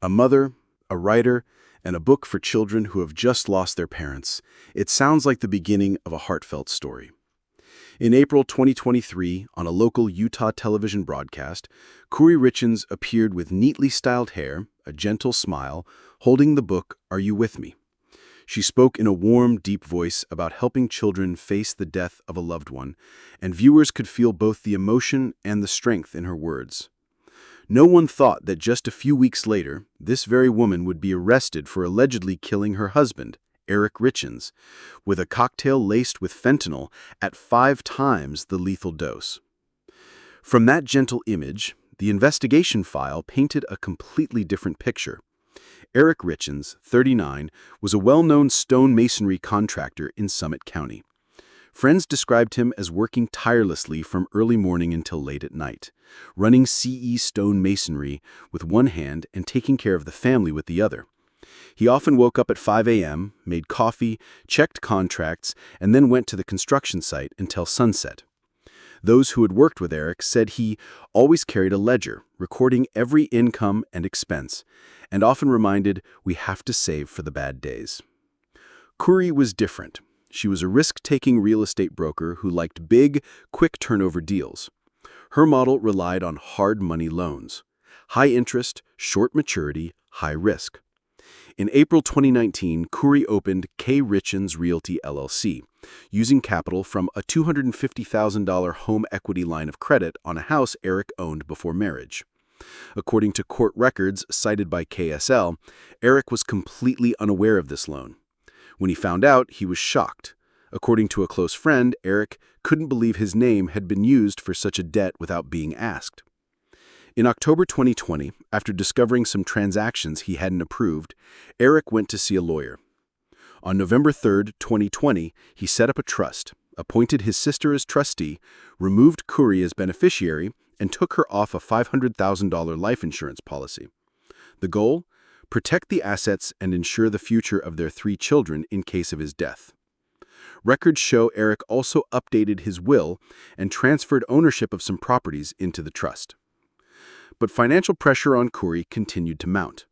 A mother, a writer, and a book for children who have just lost their parents. It sounds like the beginning of a heartfelt story. In April 2023, on a local Utah television broadcast, Kouri Richins appeared with neatly styled hair, a gentle smile, holding the book, Are You With Me? She spoke in a warm, deep voice about helping children face the death of a loved one, and viewers could feel both the emotion and the strength in her words. No one thought that just a few weeks later, this very woman would be arrested for allegedly killing her husband, Kouri Richins, with a cocktail laced with fentanyl at 5 times the lethal dose. From that gentle image, the investigation file painted a completely different picture. Kouri Richins, 39, was a well-known stone masonry contractor in Summit County. Friends described him as working tirelessly from early morning until late at night, running CE stone masonry with one hand and taking care of the family with the other. He often woke up at 5 a.m., made coffee, checked contracts, and then went to the construction site until sunset. Those who had worked with Kouri said he always carried a ledger, recording every income and expense, and often reminded, we have to save for the bad days. Kouri was different. She was a risk-taking real estate broker who liked big, quick turnover deals. Her model relied on hard money loans. High interest, short maturity, high risk. In April 2019, Kouri opened Kouri Richins Realty LLC, using capital from a $250,000 home equity line of credit on a house Kouri owned before marriage. According to court records cited by KSL, Kouri was completely unaware of this loan. When he found out, he was shocked. According to a close friend, Kouri couldn't believe his name had been used for such a debt without being asked. In October 2020, after discovering some transactions he hadn't approved, Kouri went to see a lawyer. On November 3, 2020, he set up a trust, appointed his sister as trustee, removed Kouri as beneficiary, and took her off a $500,000 life insurance policy. The goal? Protect the assets and ensure the future of their 3 children in case of his death. Records show Kouri also updated his will and transferred ownership of some properties into the trust. But financial pressure on Kouri continued to mount.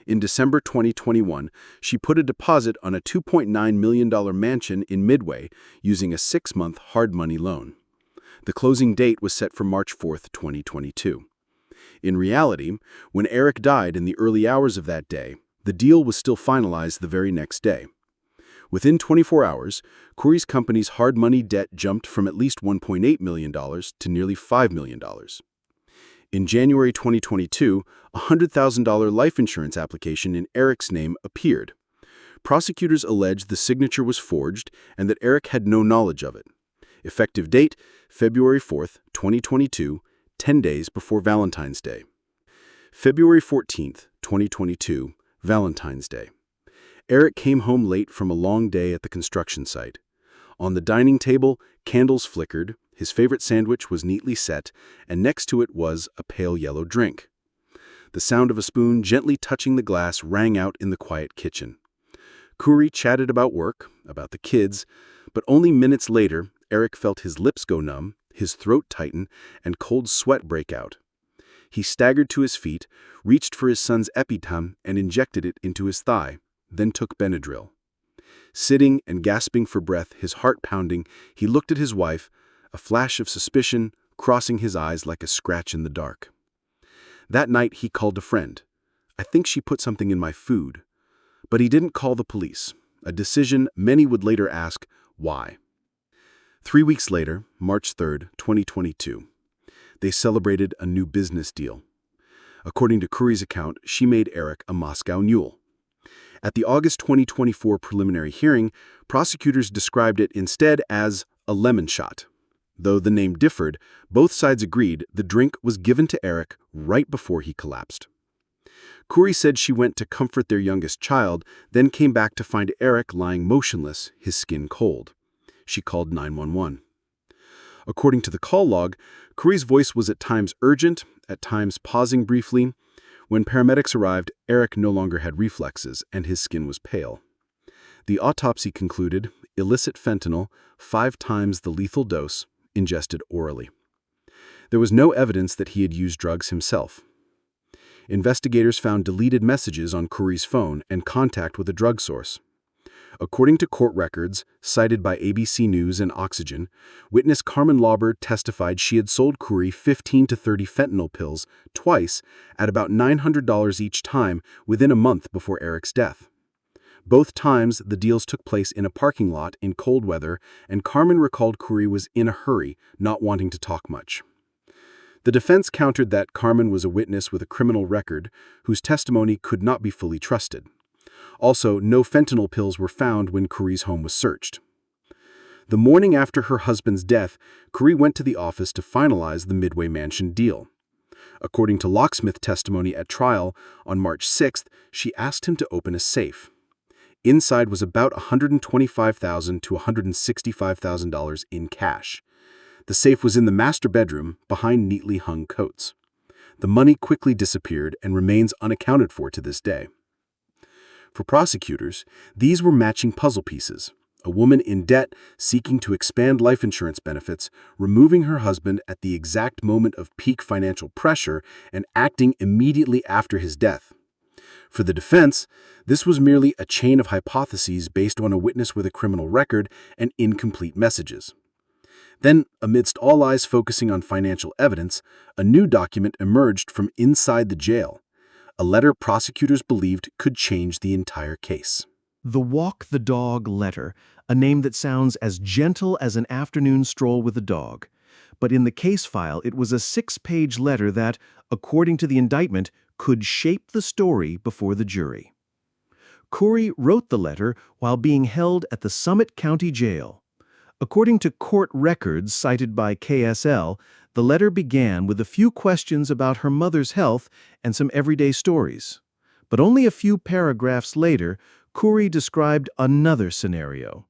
In December 2021, she put a deposit on a $2.9 million mansion in Midway using a 6-month hard money loan. The closing date was set for March 4, 2022. In reality, when Kouri died in the early hours of that day, the deal was still finalized the very next day. Within 24 hours, Kouri's company's hard money debt jumped from at least $1.8 million to nearly $5 million. In January 2022, a $100,000 life insurance application in Kouri's name appeared. Prosecutors alleged the signature was forged and that Kouri had no knowledge of it. Effective date, February 4, 2022, 10 days before Valentine's Day. February 14, 2022, Valentine's Day. Kouri came home late from a long day at the construction site. On the dining table, candles flickered, his favorite sandwich was neatly set, and next to it was a pale yellow drink. The sound of a spoon gently touching the glass rang out in the quiet kitchen. Kouri chatted about work, about the kids, but only minutes later, Kouri felt his lips go numb, his throat tighten, and cold sweat break out. He staggered to his feet, reached for his son's EpiPen and injected it into his thigh, then took Benadryl. Sitting and gasping for breath, his heart pounding, he looked at his wife, a flash of suspicion crossing his eyes like a scratch in the dark. That night he called a friend. I think she put something in my food. But he didn't call the police, a decision many would later ask, why? 3 weeks later, March 3, 2022, they celebrated a new business deal. According to Kouri's account, she made Kouri a Moscow mule. At the August 2024 preliminary hearing, prosecutors described it instead as a lemon shot. Though the name differed, both sides agreed the drink was given to Kouri right before he collapsed. Kouri said she went to comfort their youngest child, then came back to find Kouri lying motionless, his skin cold. She called 911. According to the call log, Kouri's voice was at times urgent, at times pausing briefly. When paramedics arrived, Kouri no longer had reflexes, and his skin was pale. The autopsy concluded illicit fentanyl, 5 times the lethal dose, ingested orally. There was no evidence that he had used drugs himself. Investigators found deleted messages on Kouri's phone and contact with a drug source. According to court records, cited by ABC News and Oxygen, witness Carmen Lauber testified she had sold Kouri 15 to 30 fentanyl pills twice at about $900 each time within a month before Eric's death. Both times, the deals took place in a parking lot in cold weather, and Carmen recalled Kouri was in a hurry, not wanting to talk much. The defense countered that Carmen was a witness with a criminal record whose testimony could not be fully trusted. Also, no fentanyl pills were found when Kouri's home was searched. The morning after her husband's death, Kouri went to the office to finalize the Midway Mansion deal. According to locksmith testimony at trial, on March 6th, she asked him to open a safe. Inside was about $125,000 to $165,000 in cash. The safe was in the master bedroom, behind neatly hung coats. The money quickly disappeared and remains unaccounted for to this day. For prosecutors, these were matching puzzle pieces. A woman in debt seeking to expand life insurance benefits, removing her husband at the exact moment of peak financial pressure, and acting immediately after his death. For the defense, this was merely a chain of hypotheses based on a witness with a criminal record and incomplete messages. Then, amidst all eyes focusing on financial evidence, a new document emerged from inside the jail, a letter prosecutors believed could change the entire case. The Walk the Dog letter, a name that sounds as gentle as an afternoon stroll with a dog. But in the case file, it was a 6-page letter that, according to the indictment, could shape the story before the jury. Kouri wrote the letter while being held at the Summit County Jail. According to court records cited by KSL, the letter began with a few questions about her mother's health and some everyday stories. But only a few paragraphs later, Kouri described another scenario.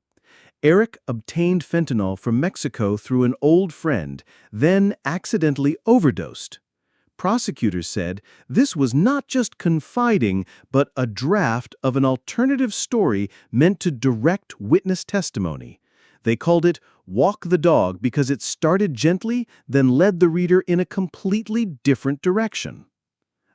Eric obtained fentanyl from Mexico through an old friend, then accidentally overdosed. Prosecutors said this was not just confiding, but a draft of an alternative story meant to direct witness testimony. They called it Walk the Dog because it started gently, then led the reader in a completely different direction.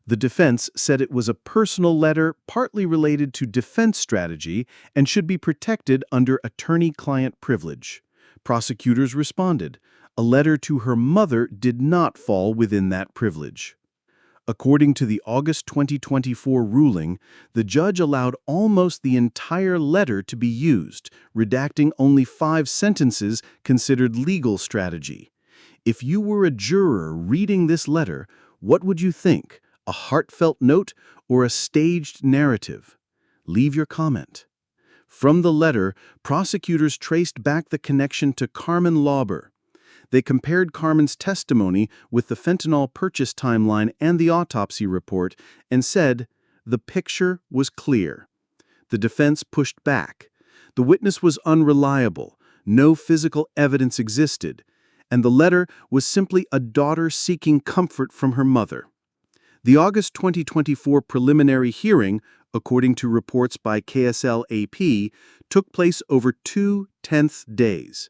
The defense said it was a personal letter partly related to defense strategy and should be protected under attorney-client privilege. Prosecutors responded. A letter to her mother did not fall within that privilege. According to the August 2024 ruling, the judge allowed almost the entire letter to be used, redacting only 5 sentences considered legal strategy. If you were a juror reading this letter, what would you think? A heartfelt note or a staged narrative? Leave your comment. From the letter, prosecutors traced back the connection to Carmen Lauber. They compared Carmen's testimony with the fentanyl purchase timeline and the autopsy report and said the picture was clear. The defense pushed back. The witness was unreliable. No physical evidence existed. And the letter was simply a daughter seeking comfort from her mother. The August 2024 preliminary hearing, according to reports by KSL-AP, took place over 2 tense days.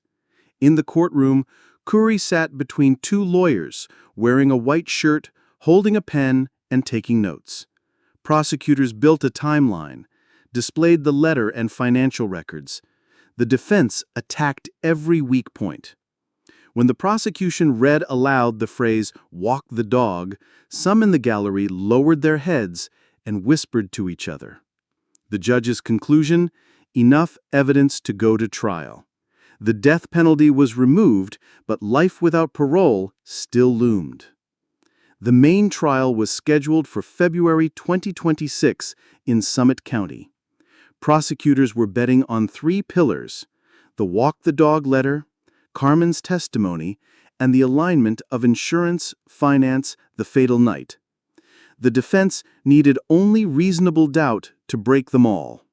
In the courtroom, Kouri sat between 2 lawyers, wearing a white shirt, holding a pen, and taking notes. Prosecutors built a timeline, displayed the letter and financial records. The defense attacked every weak point. When the prosecution read aloud the phrase, "Walk the dog," some in the gallery lowered their heads and whispered to each other. The judge's conclusion: enough evidence to go to trial. The death penalty was removed, but life without parole still loomed. The main trial was scheduled for February 2026 in Summit County. Prosecutors were betting on 3 pillars: the Walk the Dog letter, Carmen's testimony, and the alignment of insurance, finance, the fatal night. The defense needed only reasonable doubt to break them all.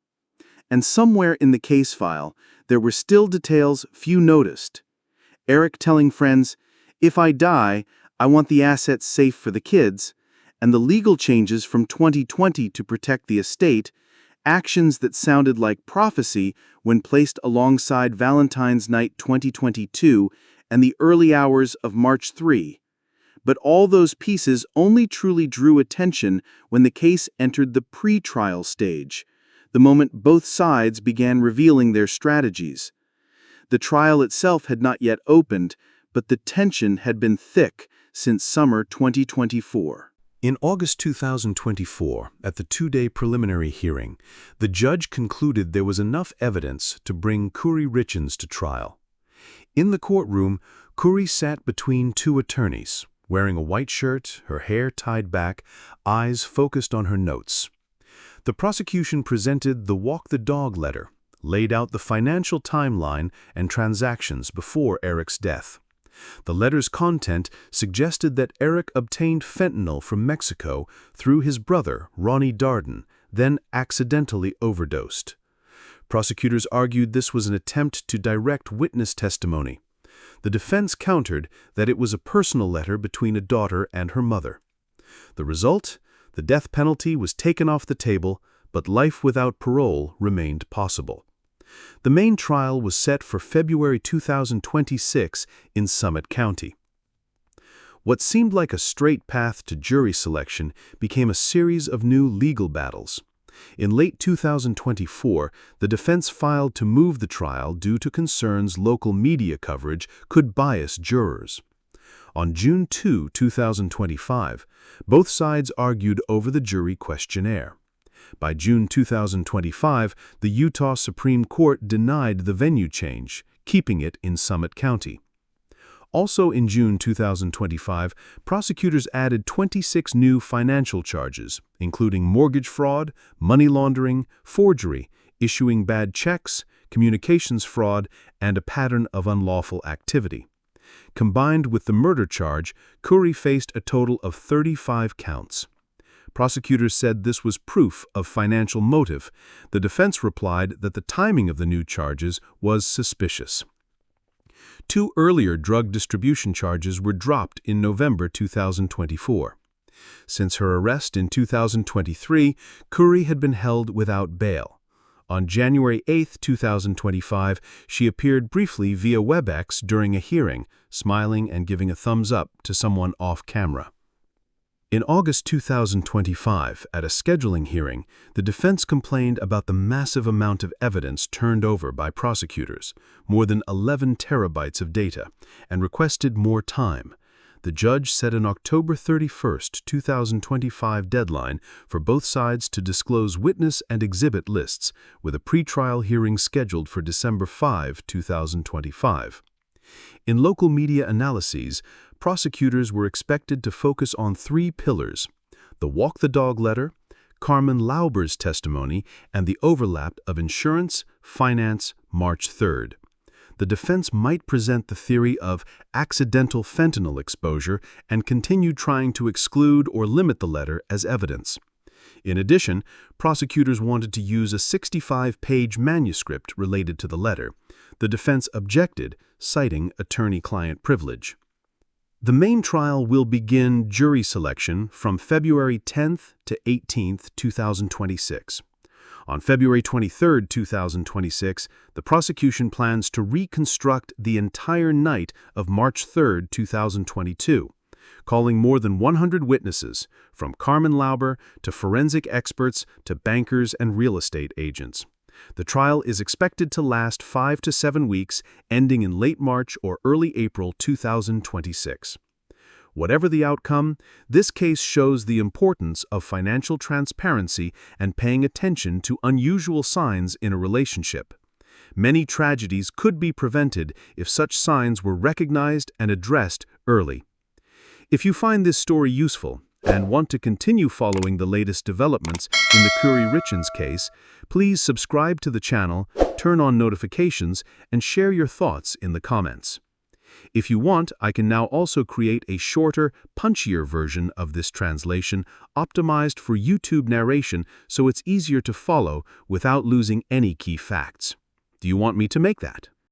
And somewhere in the case file, there were still details few noticed. Eric telling friends, "If I die, I want the assets safe for the kids," and the legal changes from 2020 to protect the estate, actions that sounded like prophecy when placed alongside Valentine's Night 2022 and the early hours of March 3. But all those pieces only truly drew attention when the case entered the pre-trial stage, the moment both sides began revealing their strategies. The trial itself had not yet opened, but the tension had been thick since summer 2024. In August 2024, at the two-day preliminary hearing, the judge concluded there was enough evidence to bring Kouri Richins to trial. In the courtroom, Kouri sat between two attorneys, wearing a white shirt, her hair tied back, eyes focused on her notes. The prosecution presented the Walk the Dog letter, laid out the financial timeline and transactions before Eric's death. The letter's content suggested that Eric obtained fentanyl from Mexico through his brother, Ronnie Darden, then accidentally overdosed. Prosecutors argued this was an attempt to direct witness testimony. The defense countered that it was a personal letter between a daughter and her mother. The result? The death penalty was taken off the table, but life without parole remained possible. The main trial was set for February 2026 in Summit County. What seemed like a straight path to jury selection became a series of new legal battles. In late 2024, the defense filed to move the trial due to concerns local media coverage could bias jurors. On June 2, 2025, both sides argued over the jury questionnaire. By June 2025, the Utah Supreme Court denied the venue change, keeping it in Summit County. Also in June 2025, prosecutors added 26 new financial charges, including mortgage fraud, money laundering, forgery, issuing bad checks, communications fraud, and a pattern of unlawful activity. Combined with the murder charge, Kouri faced a total of 35 counts. Prosecutors said this was proof of financial motive. The defense replied that the timing of the new charges was suspicious. Two earlier drug distribution charges were dropped in November 2024. Since her arrest in 2023, Kouri had been held without bail. On January 8, 2025, she appeared briefly via WebEx during a hearing, smiling and giving a thumbs up to someone off camera. In August 2025, at a scheduling hearing, the defense complained about the massive amount of evidence turned over by prosecutors, more than 11 terabytes of data, and requested more time. The judge set an October 31, 2025 deadline for both sides to disclose witness and exhibit lists, with a pretrial hearing scheduled for December 5, 2025. In local media analyses, prosecutors were expected to focus on three pillars: the Walk the Dog letter, Carmen Lauber's testimony, and the overlap of insurance, finance, March 3rd. The defense might present the theory of accidental fentanyl exposure and continue trying to exclude or limit the letter as evidence. In addition, prosecutors wanted to use a 65-page manuscript related to the letter. The defense objected, citing attorney-client privilege. The main trial will begin jury selection from February 10 to 18, 2026. On February 23, 2026, the prosecution plans to reconstruct the entire night of March 3, 2022, calling more than 100 witnesses, from Carmen Lauber to forensic experts to bankers and real estate agents. The trial is expected to last 5 to 7 weeks, ending in late March or early April 2026. Whatever the outcome, this case shows the importance of financial transparency and paying attention to unusual signs in a relationship. Many tragedies could be prevented if such signs were recognized and addressed early. If you find this story useful and want to continue following the latest developments in the Kouri Richins case, please subscribe to the channel, turn on notifications, and share your thoughts in the comments. If you want, I can now also create a shorter, punchier version of this translation, optimized for YouTube narration so it's easier to follow without losing any key facts. Do you want me to make that?